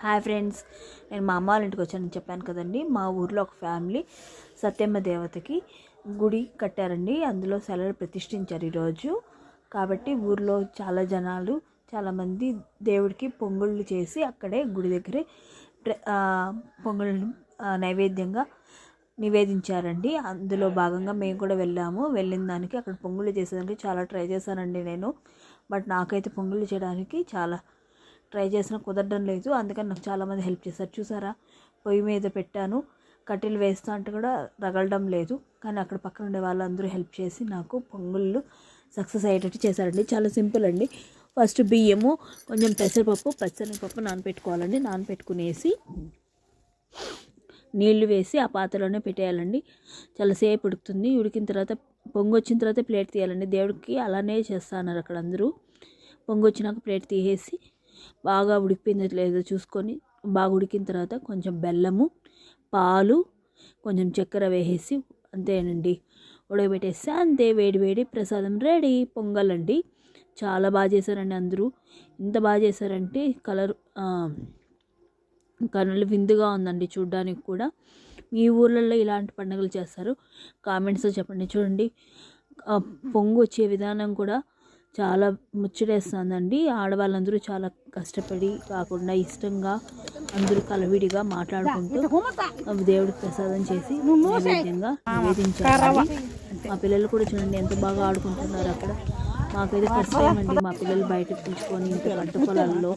Hi friends, నేను మా అమ్మ వాళ్ళ ఇంటికి వచ్చానని చెప్పాను కదండి. మా ఊర్లో ఒక ఫ్యామిలీ సత్యమ్మ దేవతకి గుడి కట్టారండి. అందులో సెలవులు ప్రతిష్ఠించారు ఈరోజు. కాబట్టి ఊర్లో చాలా జనాలు చాలామంది దేవుడికి పొంగుళ్ళు చేసి అక్కడే గుడి దగ్గరే పొంగుళ్ళని నైవేద్యంగా నివేదించారండి. అందులో భాగంగా మేము కూడా వెళ్ళాము. వెళ్ళిన దానికి అక్కడ పొంగుళ్ళు చేసేదానికి చాలా ట్రై చేశానండి నేను. బట్ నాకైతే పొంగుళ్ళు చేయడానికి చాలా ట్రై చేసినా కుదరడం లేదు. అందుకని నాకు చాలామంది హెల్ప్ చేశారు. చూసారా, పొయ్యి మీద పెట్టాను, కట్టెలు వేస్తా అంటే కూడా రగలడం లేదు. కానీ అక్కడ పక్కన ఉండే వాళ్ళందరూ హెల్ప్ చేసి నాకు పొంగుళ్ళు సక్సెస్ అయ్యేటట్టు చేశారండి. చాలా సింపుల్ అండి. ఫస్ట్ బియ్యము, కొంచెం పెసరపప్పు, పచ్చనిపప్పు నానపెట్టుకోవాలండి. నానపెట్టుకునేసి నీళ్లు వేసి ఆ పాత్రలోనే పెట్టేయాలండి. చాలాసేపు ఉడుకుతుంది. ఉడికిన తర్వాత పొంగు వచ్చిన తర్వాత ప్లేట్ తీయాలండి. దేవుడికి అలానే చేస్తున్నారు అక్కడ అందరూ. పొంగు వచ్చినాక ప్లేట్ తీసేసి బాగా ఉడికిపోయిందో లేదో చూసుకొని, బాగా ఉడికిన తర్వాత కొంచెం బెల్లము, పాలు, కొంచెం చక్కెర వేసేసి అంతేనండి ఉడకబెట్టేస్తే అంతే, వేడి వేడి ప్రసాదం రెడీ. పొంగల్ అండి. చాలా బాగా చేశారండి అందరూ. ఎంత బాగా చేశారంటే కనులు విందుగా ఉందండి చూడ్డానికి కూడా. మీ ఊర్లలో ఇలాంటి పండుగలు చేస్తారు? కామెంట్స్లో చెప్పండి. చూడండి, పొంగు వచ్చే విధానం కూడా చాలా ముచ్చటేస్తుందండి. ఆడవాళ్ళందరూ చాలా కష్టపడి కాకుండా ఇష్టంగా అందరూ కలవిడిగా మాట్లాడుకుంటూ దేవుడికి ప్రసాదం చేసి నివేదించారు. మా పిల్లలు కూడా చూడండి ఎంత బాగా ఆడుకుంటున్నారు అక్కడ. మాకైతే ఫస్ట్ టైం అండి మా పిల్లలు బయటకు పిలుచుకొని ఇంటి పంట పొలాల్లో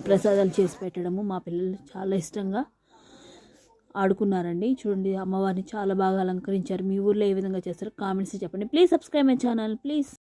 ప్రసాదాలు చేసి పెట్టడము. మా పిల్లలు చాలా ఇష్టంగా ఆడుకున్నారండి. చూడండి, అమ్మవారిని చాలా బాగా అలంకరించారు. మీ ఊర్లో ఏ విధంగా చేస్తారో కామెంట్స్ చెప్పండి. Please subscribe my channel please.